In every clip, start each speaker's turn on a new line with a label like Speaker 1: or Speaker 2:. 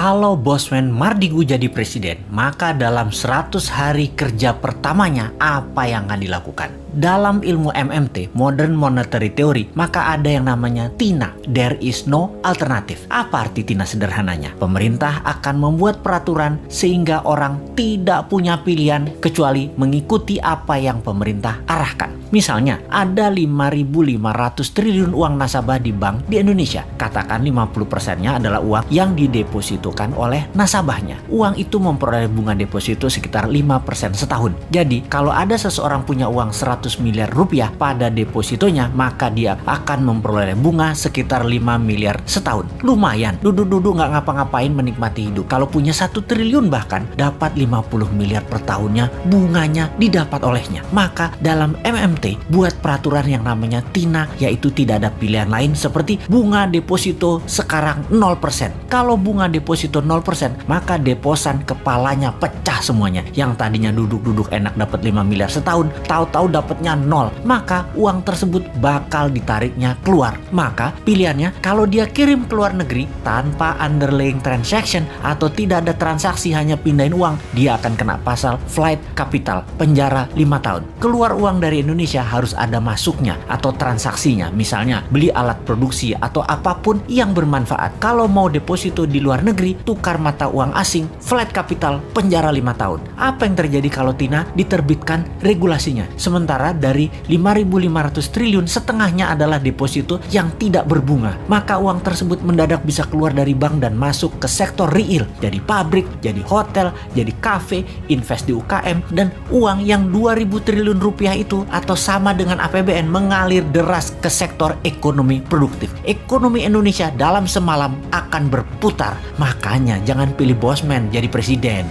Speaker 1: Kalau Bosman Mardigu jadi presiden, maka dalam 100 hari kerja pertamanya apa yang akan dilakukan? Dalam ilmu MMT, Modern Monetary Theory, maka ada yang namanya TINA, There is no alternative. Apa arti TINA sederhananya? Pemerintah akan membuat peraturan sehingga orang tidak punya pilihan kecuali mengikuti apa yang pemerintah arahkan. Misalnya, ada 5.500 triliun uang nasabah di bank di Indonesia. Katakan 50%-nya adalah uang yang didepositokan oleh nasabahnya. Uang itu memperoleh bunga deposito sekitar 5% setahun. Jadi, kalau ada seseorang punya uang 100 miliar rupiah pada depositonya, maka dia akan memperoleh bunga sekitar 5 miliar setahun. Lumayan, duduk-duduk nggak ngapa-ngapain menikmati hidup. Kalau punya 1 triliun bahkan, dapat 50 miliar per tahunnya, bunganya didapat olehnya. Maka dalam MMT, buat peraturan yang namanya TINA, yaitu tidak ada pilihan lain seperti bunga deposito sekarang 0%. Kalau bunga deposito 0%, maka deposan kepalanya pecah semuanya. Yang tadinya duduk-duduk enak dapat 5 miliar setahun, tahu-tahu dapatnya 0. Maka uang tersebut bakal ditariknya keluar. Maka pilihannya, kalau dia kirim ke luar negeri tanpa underlying transaction atau tidak ada transaksi hanya pindahin uang, dia akan kena pasal flight capital, penjara 5 tahun. Keluar uang dari Indonesia harus ada masuknya atau transaksinya, misalnya beli alat produksi atau apapun yang bermanfaat. Kalau mau deposito di luar negeri, tukar mata uang asing, flight capital, penjara 5 tahun. Apa yang terjadi kalau TINA diterbitkan regulasinya? Sementara dari 5.500 triliun, setengahnya adalah deposito yang tidak berbunga. Maka uang tersebut mendadak bisa keluar dari bank dan masuk ke sektor real. Jadi pabrik, jadi hotel, jadi kafe, invest di UKM, dan uang yang 2.000 triliun rupiah itu atau sama dengan APBN mengalir deras ke sektor ekonomi produktif. Ekonomi Indonesia dalam semalam akan berputar. Makanya jangan pilih Bosman jadi presiden.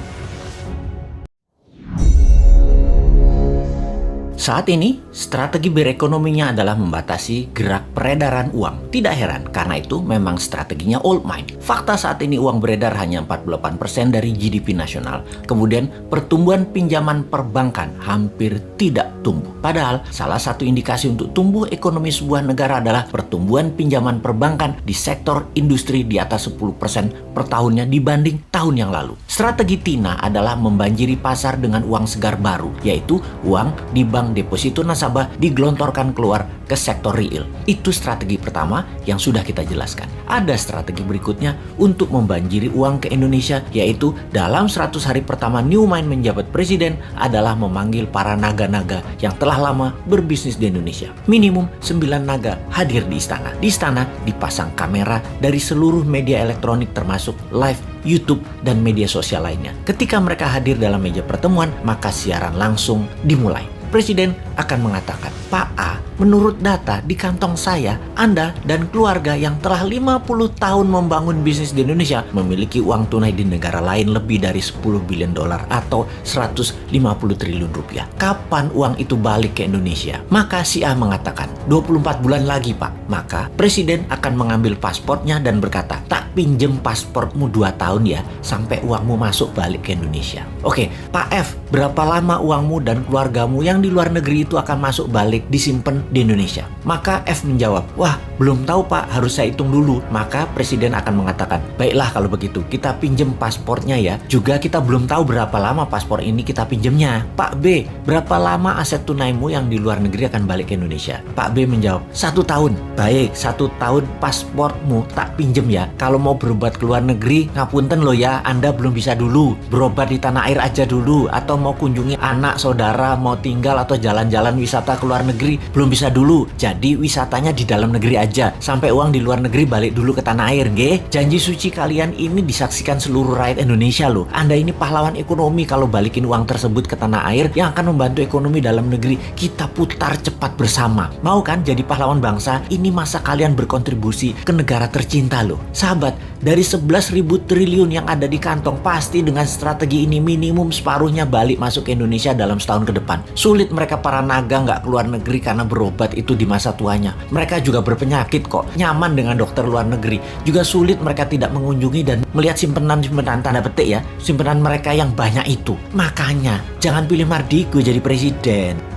Speaker 1: Saat ini, strategi berekonominya adalah membatasi gerak peredaran uang. Tidak heran, karena itu memang strateginya old mind. Fakta saat ini uang beredar hanya 48% dari GDP nasional. Kemudian, pertumbuhan pinjaman perbankan hampir tidak tumbuh. Padahal, salah satu indikasi untuk tumbuh ekonomi sebuah negara adalah pertumbuhan pinjaman perbankan di sektor industri di atas 10% per tahunnya dibanding tahun yang lalu. Strategi TINA adalah membanjiri pasar dengan uang segar baru, yaitu uang di bank deposito nasabah digelontorkan keluar ke sektor real. Itu strategi pertama yang sudah kita jelaskan. Ada strategi berikutnya untuk membanjiri uang ke Indonesia, yaitu dalam 100 hari pertama Newman menjabat presiden adalah memanggil para naga-naga yang telah lama berbisnis di Indonesia. Minimum 9 naga hadir di istana. Di istana dipasang kamera dari seluruh media elektronik termasuk live YouTube dan media sosial lainnya. Ketika mereka hadir dalam meja pertemuan, maka siaran langsung dimulai. Presiden akan mengatakan, Pak A, menurut data di kantong saya, Anda dan keluarga yang telah 50 tahun membangun bisnis di Indonesia memiliki uang tunai di negara lain lebih dari 10 billion dolar atau 150 triliun rupiah. Kapan uang itu balik ke Indonesia? Maka si A mengatakan, 24 bulan lagi Pak. Maka Presiden akan mengambil paspornya dan berkata, tak pinjem pasportmu 2 tahun ya, sampai uangmu masuk balik ke Indonesia. Oke, Pak F, berapa lama uangmu dan keluargamu yang di luar negeri itu akan masuk balik disimpan di Indonesia? Maka F menjawab, wah belum tahu Pak, harus saya hitung dulu. Maka Presiden akan mengatakan, baiklah kalau begitu kita pinjem paspornya ya. Juga kita belum tahu berapa lama paspor ini kita pinjemnya. Pak B, berapa lama aset tunaimu yang di luar negeri akan balik ke Indonesia? Pak B menjawab, 1 tahun. Baik, 1 tahun pasportmu tak pinjem ya. Kalau mau berobat ke luar negeri, ngapunten loh ya, Anda belum bisa dulu. Berobat di tanah air aja dulu. Atau mau kunjungi anak, saudara, mau tinggal atau jalan-jalan wisata ke luar negeri, belum bisa dulu. Jadi wisatanya di dalam negeri aja, sampai uang di luar negeri balik dulu ke tanah air, nggih. Janji suci kalian ini disaksikan seluruh rakyat Indonesia loh. Anda ini pahlawan ekonomi kalau balikin uang tersebut ke tanah air yang akan membantu ekonomi dalam negeri. Kita putar cepat bersama. Mau kan jadi pahlawan bangsa? Ini masa kalian berkontribusi ke negara tercinta loh. Sahabat, dari 11.000 triliun yang ada di kantong, pasti dengan strategi ini minimum separuhnya balik masuk ke Indonesia dalam setahun ke depan. Sulit mereka para naga nggak keluar negeri karena berobat itu di masa tuanya. Mereka juga berpenyakit kok, nyaman dengan dokter luar negeri. Juga sulit mereka tidak mengunjungi dan melihat simpenan-simpenan tanda petik ya, simpenan mereka yang banyak itu. Makanya jangan pilih Mardigu jadi presiden.